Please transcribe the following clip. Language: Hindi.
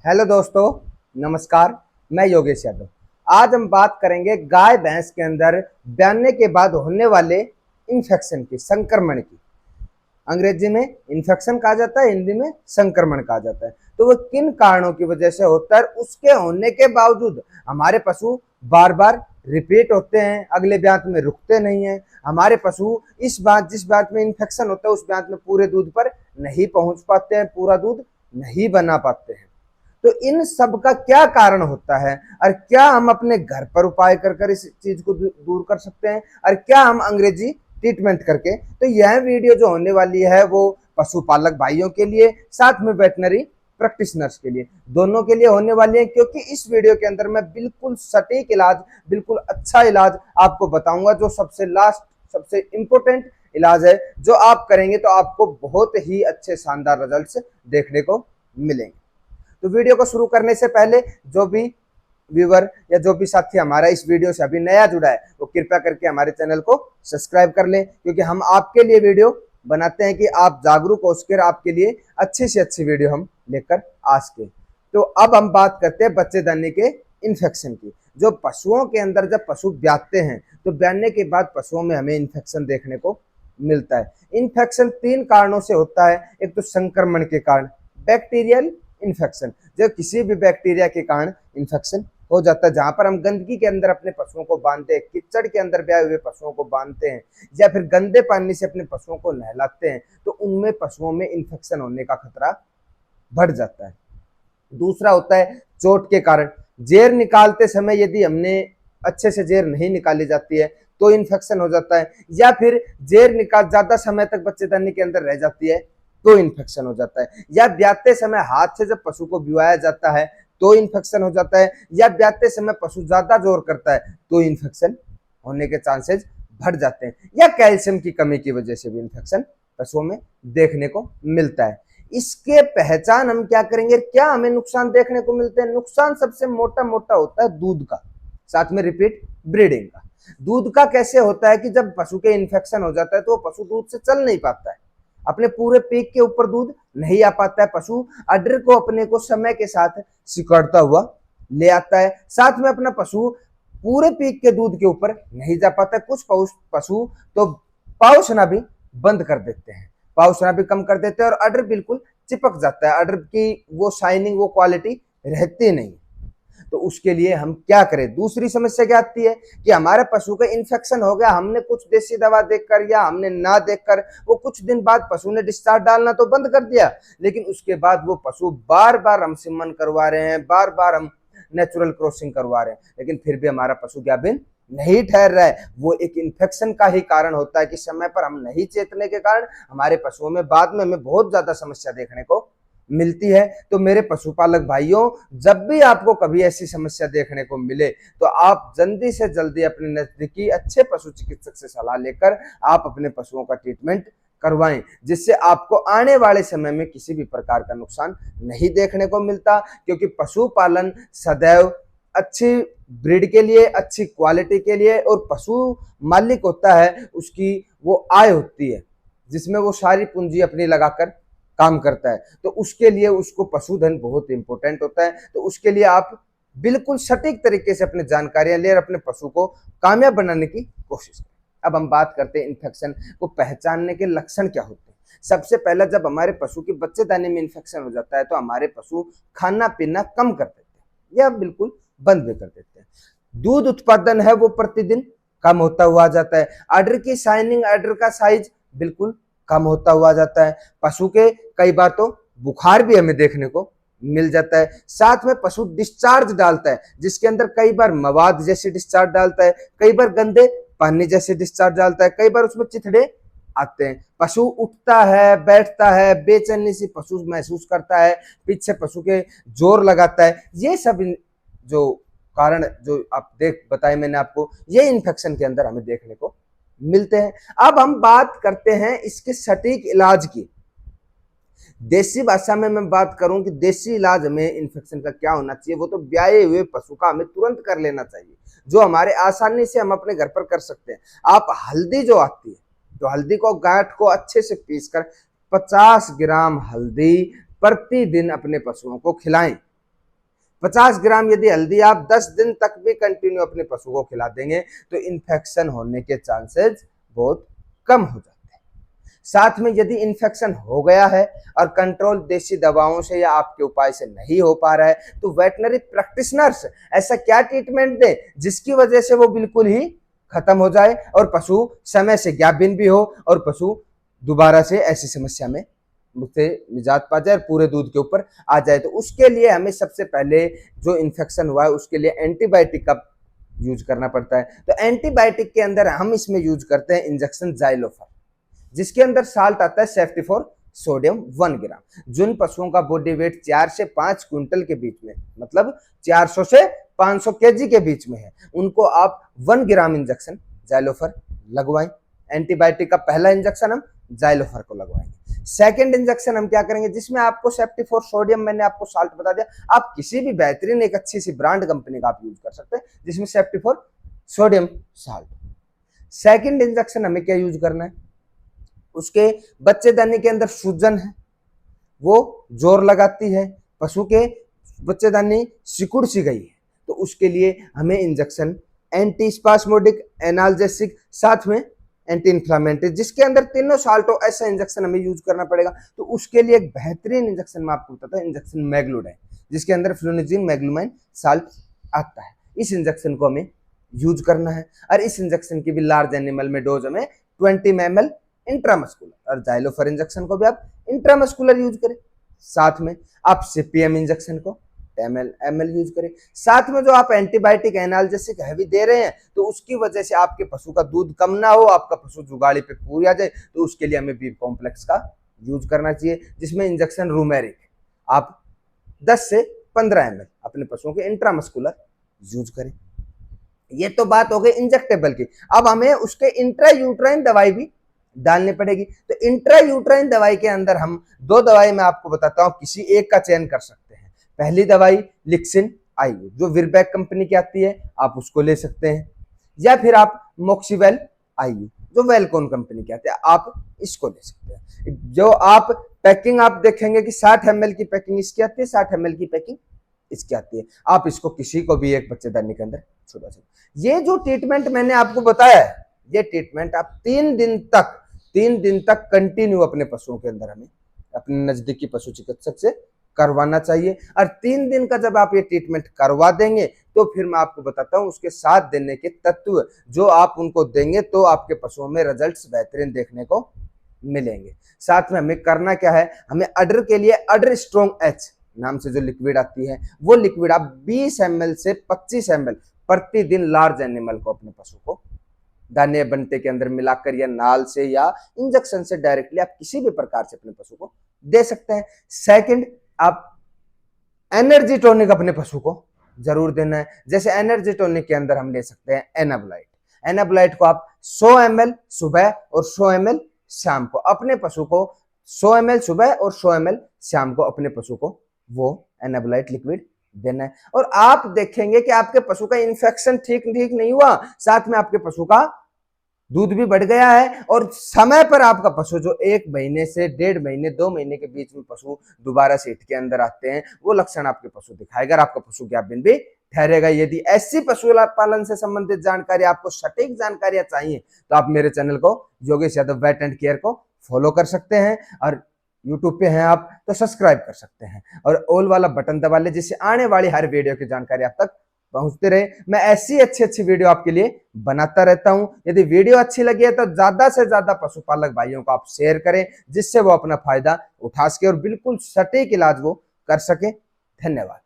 हेलो दोस्तों, नमस्कार। मैं योगेश यादव। आज हम बात करेंगे गाय भैंस के अंदर ब्याने के बाद होने वाले इन्फेक्शन की, संक्रमण की। अंग्रेजी में इन्फेक्शन कहा जाता है, हिंदी में संक्रमण कहा जाता है। तो वो किन कारणों की वजह से होता है, उसके होने के बावजूद हमारे पशु बार बार रिपीट होते हैं, अगले ब्यात में रुकते नहीं हैं। हमारे पशु जिस ब्यात में इन्फेक्शन होता है उस ब्यात में पूरे दूध पर नहीं पहुंच पाते हैं, पूरा दूध नहीं बना पाते हैं। तो इन सब का क्या कारण होता है और क्या हम अपने घर पर उपाय कर कर इस चीज को दूर कर सकते हैं और क्या हम अंग्रेजी ट्रीटमेंट करके। तो यह वीडियो जो होने वाली है वो पशुपालक भाइयों के लिए, साथ में वेटनरी प्रैक्टिशनर्स के लिए, दोनों के लिए होने वाली है। क्योंकि इस वीडियो के अंदर मैं बिल्कुल सटीक इलाज, बिल्कुल अच्छा इलाज आपको बताऊंगा, जो सबसे लास्ट, सबसे इंपॉर्टेंट इलाज है, जो आप करेंगे तो आपको बहुत ही अच्छे शानदार रिजल्ट्स देखने को मिलेंगे। तो वीडियो को शुरू करने से पहले जो भी व्यूवर या जो भी साथी हमारा इस वीडियो से अभी नया जुड़ा है वो कृपया करके हमारे चैनल को सब्सक्राइब कर लें, क्योंकि हम आपके लिए वीडियो बनाते हैं कि आप जागरूक हो सके, आपके लिए अच्छी से अच्छी वीडियो हम लेकर आ सके। तो अब हम बात करते हैं बच्चेदानी के इन्फेक्शन की। जो पशुओं के अंदर जब पशु ब्याते हैं तो ब्याने के बाद पशुओं में हमें इन्फेक्शन देखने को मिलता है। इन्फेक्शन तीन कारणों से होता है। एक तो संक्रमण के कारण, बैक्टीरियल इन्फेक्शन, जब किसी भी बैक्टीरिया के कारण इन्फेक्शन हो जाता है। जहां पर हम गंदगी के अंदर अपने पशुओं को बांधते हैं, कीचड़ के अंदर ब्याए हुए पशुओं को बांधते हैं, या फिर गंदे पानी से अपने पशुओं को नहलाते हैं, तो उनमें पशुओं में इन्फेक्शन होने का खतरा बढ़ जाता है। दूसरा होता है चोट के कारण। जेर निकालते समय यदि हमने अच्छे से जेर नहीं निकाली जाती है तो इन्फेक्शन हो जाता है, या फिर जेर निकाल ज्यादा समय तक बच्चेदानी के अंदर रह जाती है तो इन्फेक्शन हो जाता है, या ब्याते समय हाथ से जब पशु को बिवाया जाता है तो इन्फेक्शन हो जाता है, या ब्याते समय पशु ज्यादा जोर करता है तो इन्फेक्शन होने के चांसेस बढ़ जाते हैं, या कैल्शियम की कमी की वजह से भी इन्फेक्शन पशुओं में देखने को मिलता है। इसके पहचान हम क्या करेंगे, क्या हमें नुकसान देखने को मिलते हैं। नुकसान सबसे मोटा मोटा होता है दूध का, साथ में रिपीट ब्रीडिंग का। दूध का कैसे होता है कि जब पशु के इन्फेक्शन हो जाता है तो पशु दूध से चल नहीं पाता है, अपने पूरे पीक के ऊपर दूध नहीं आ पाता है। पशु अडर को अपने को समय के साथ सिकुड़ता हुआ ले आता है, साथ में अपना पशु पूरे पीक के दूध के ऊपर नहीं जा पाता है। कुछ पशु तो पाउसना भी बंद कर देते हैं, पाउसना भी कम कर देते हैं और अडर बिल्कुल चिपक जाता है, अडर की वो शाइनिंग, वो क्वालिटी रहती नहीं। तो उसके लिए हम क्या करें। दूसरी समस्या क्या आती है कि हमारे पशु का इन्फेक्शन हो गया, हमने कुछ देसी दवा देकर या हमने ना देखकर वो कुछ दिन बाद पशु ने डिस्चार्ज डालना तो बंद कर दिया, लेकिन उसके बाद वो पशु बार बार हम सिमन करवा रहे हैं, बार बार हम नेचुरल क्रॉसिंग करवा रहे हैं, लेकिन फिर भी हमारा पशु गाभिन नहीं ठहर रहा है। वो एक इन्फेक्शन का ही कारण होता है कि समय पर हम नहीं चेतने के कारण हमारे पशुओं में बाद में हमें बहुत ज्यादा समस्या देखने को मिलती है। तो मेरे पशुपालक भाइयों, जब भी आपको कभी ऐसी समस्या देखने को मिले तो आप जल्दी से जल्दी अपने नजदीकी अच्छे पशु चिकित्सक से सलाह लेकर आप अपने पशुओं का ट्रीटमेंट करवाएं, जिससे आपको आने वाले समय में किसी भी प्रकार का नुकसान नहीं देखने को मिलता। क्योंकि पशुपालन सदैव अच्छी ब्रीड के लिए, अच्छी क्वालिटी के लिए, और पशु मालिक होता है उसकी वो आय होती है जिसमें वो सारी पूंजी अपनी लगाकर काम करता है। तो उसके लिए उसको पशुधन बहुत इंपॉर्टेंट होता है। तो उसके लिए आप बिल्कुल सटीक तरीके से अपनी जानकारियां ले और अपने पशु को कामयाब बनाने की कोशिश करें। अब हम बात करते हैं इन्फेक्शन को पहचानने के लक्षण क्या होते हैं। सबसे पहला, जब हमारे पशु की बच्चेदानी में इन्फेक्शन हो जाता है तो हमारे पशु खाना पीना कम कर देते हैं या बिल्कुल बंद भी कर देते हैं। दूध उत्पादन है वो प्रतिदिन कम होता हुआ जाता है। अडर की शाइनिंग, अडर का साइज बिल्कुल कम होता हुआ जाता है। पशु के कई बार तो बुखार भी हमें देखने को मिल जाता है। साथ में पशु डिस्चार्ज डालता है, जिसके अंदर कई बार मवाद जैसे डिस्चार्ज डालता है, कई बार गंदे पानी जैसे डिस्चार्ज डालता है, कई बार उसमें चिथड़े आते हैं। पशु उठता है, बैठता है, बेचैनी सी पशु महसूस करता है, पीछे पशु के जोर लगाता है। ये सब जो कारण जो आप देख बताए मैंने आपको, ये इन्फेक्शन के अंदर हमें देखने को मिलते हैं। अब हम बात करते हैं इसके सटीक इलाज की। देसी भाषा में मैं बात करूं कि देसी इलाज में इन्फेक्शन का क्या होना चाहिए, वो तो ब्याए हुए पशु का हमें तुरंत कर लेना चाहिए, जो हमारे आसानी से हम अपने घर पर कर सकते हैं। आप हल्दी जो आती है, तो हल्दी को, गांठ को अच्छे से पीसकर 50 ग्राम हल्दी प्रतिदिन अपने पशुओं को खिलाएं। 50 ग्राम यदि हल्दी आप 10 दिन तक भी कंटिन्यू अपने पशु को खिला देंगे तो इन्फेक्शन होने के चांसेस बहुत कम हो जाते हैं। साथ में यदि इन्फेक्शन हो गया है और कंट्रोल देसी दवाओं से या आपके उपाय से नहीं हो पा रहा है तो वेटनरी प्रैक्टिशनर्स ऐसा क्या ट्रीटमेंट दें जिसकी वजह से वो बिल्कुल ही खत्म हो जाए और पशु समय से ज्ञापन भी हो और पशु दोबारा से ऐसी समस्या में मुझसे निजात पा जाए और पूरे दूध के ऊपर आ जाए। तो उसके लिए हमें सबसे पहले जो इन्फेक्शन हुआ है उसके लिए एंटीबायोटिक का यूज करना पड़ता है। तो एंटीबायोटिक के अंदर हम इसमें यूज करते हैं इंजेक्शन जाइलोफर, जिसके अंदर साल्ट आता है सेफ्टी फॉर सोडियम 1 ग्राम। जिन पशुओं का बॉडी वेट 4 से 5 क्विंटल के बीच में, मतलब 400 से 500 केजी के बीच में है, उनको आप 1 ग्राम इंजेक्शन जाइलोफर लगवाएं। एंटीबायोटिक का पहला इंजेक्शन हम जाइलोफर को लगवाएंगे। सेकंड इंजेक्शन हम क्या करेंगे, जिसमें आपको सेफ्टी फॉर सोडियम, मैंने आपको साल्ट बता दिया, आप किसी भी बेहतरीन एक अच्छी सी ब्रांड कंपनी का आप यूज कर सकते हैं जिसमें safety for sodium salt. Second injection हमें क्या यूज करना है, उसके बच्चेदानी के अंदर सूजन है, वो जोर लगाती है, पशु के बच्चेदानी सिकुड़ सी गई है, तो उसके लिए हमें इंजेक्शन एंटी स्पास्मोडिक, एनाल्जेसिक, साथ में एंटी इन्फ्लामेटरी, जिसके अंदर तीनों साल्ट हो, ऐसा इंजेक्शन हमें यूज करना पड़ेगा। तो उसके लिए एक बेहतरीन इंजेक्शन मैं आपको बताता हूं, इंजेक्शन मैग्लूडाइन, जिसके अंदर फ्लूनिजीन मैग्लूमाइन साल्ट आता है। इस इंजेक्शन को हमें यूज करना है और इस इंजेक्शन की भी लार्ज एनिमल में डोज हमें 20 ml इंट्रामस्कुलर, और जाइलोफर इंजेक्शन को भी आप इंट्रामस्कुलर यूज करें। साथ में आप सीपीएम इंजेक्शन को 10 ml यूज करें। साथ में जो आप एंटीबायोटिक एनाल्जेसिक हैवी दे रहे हैं तो उसकी वजह से आपके पशु का दूध कम ना हो, आपका पशु जुगाड़ी पे पूरी आ जाए, तो उसके लिए हमें बी कॉम्प्लेक्स का यूज करना चाहिए, जिसमें इंजेक्शन रूमेरिक आप 10 से 15 ml अपने पशुओं के इंट्रामस्कुलर यूज करें। ये तो बात हो गई इंजेक्टेबल की। अब हमें उसके इंट्रायूट्राइन दवाई भी डालनी पड़ेगी। तो इंट्रायूट्राइन दवाई के अंदर हम 2 दवाई मैं आपको बताता हूं, किसी एक का चयन कर सकते हैं। पहली दवाई लिक्सिन आईयू जो विरबैक कंपनी की आती है, आप उसको ले सकते हैं, या फिर आप मोक्सीवेल आईयू जो वेलकॉन कंपनी की आती है, आप इसको ले सकते हैं। जो आप पैकिंग आप देखेंगे कि 60 ml की पैकिंग इसकी आती है, 60 ml की पैकिंग इसकी आती है, आप इसको किसी को भी एक बच्चेदानी के अंदर छोड़ा सकते। ये जो ट्रीटमेंट मैंने आपको बताया है, ये ट्रीटमेंट आप 3 दिन तक कंटिन्यू अपने पशुओं के अंदर हमें अपने नजदीकी पशु चिकित्सक से करवाना चाहिए। और 3 दिन का जब आप ये ट्रीटमेंट करवा देंगे तो फिर मैं आपको बताता हूं उसके साथ देने के तत्व जो आप उनको देंगे तो आपके पशुओं में रिजल्ट्स बेहतरीन देखने को मिलेंगे। साथ में हमें करना क्या है, हमें अडर के लिए अडर स्ट्रॉन्ग एच नाम से जो लिक्विड आती है, वो लिक्विड आप 20 ml से 25 ml प्रतिदिन लार्ज एनिमल को, अपने पशु को दाने बंटे के अंदर मिलाकर या नाल से या इंजेक्शन से डायरेक्टली आप किसी भी प्रकार से अपने पशु को दे सकते हैं। सेकंड, आप एनर्जी टॉनिक अपने पशु को जरूर देना है। जैसे एनर्जी टॉनिक के अंदर हम ले सकते हैं एनाबोलाइट। एनाबोलाइट को आप 100 ml सुबह और 100 ml शाम को अपने पशु को, 100 ml सुबह और 100 ml शाम को अपने पशु को वो एनाबोलाइट लिक्विड देना है। और आप देखेंगे कि आपके पशु का इन्फेक्शन ठीक नहीं हुआ, साथ में आपके पशु का दूध भी बढ़ गया है, और समय पर आपका पशु जो 1 महीने से 1.5 महीने 2 महीने के बीच में पशु दोबारा से हिट के अंदर आते हैं, वो लक्षण आपके पशु दिखाएगा, आपका पशु ज्ञापन भी ठहरेगा। यदि ऐसी पशु पालन से संबंधित जानकारी, आपको सटीक जानकारियां चाहिए तो आप मेरे चैनल को Yogesh Yadav wait and care को फॉलो कर सकते हैं, और यूट्यूब पे हैं आप तो सब्सक्राइब कर सकते हैं और ऑल वाला बटन दबा ले, जिससे आने वाली हर वीडियो की जानकारी आप तक पहुंचते रहे। मैं ऐसी अच्छी वीडियो आपके लिए बनाता रहता हूं। यदि वीडियो अच्छी लगी है तो ज्यादा से ज्यादा पशुपालक भाइयों को आप शेयर करें, जिससे वो अपना फायदा उठा सके और बिल्कुल सटीक इलाज वो कर सके। धन्यवाद।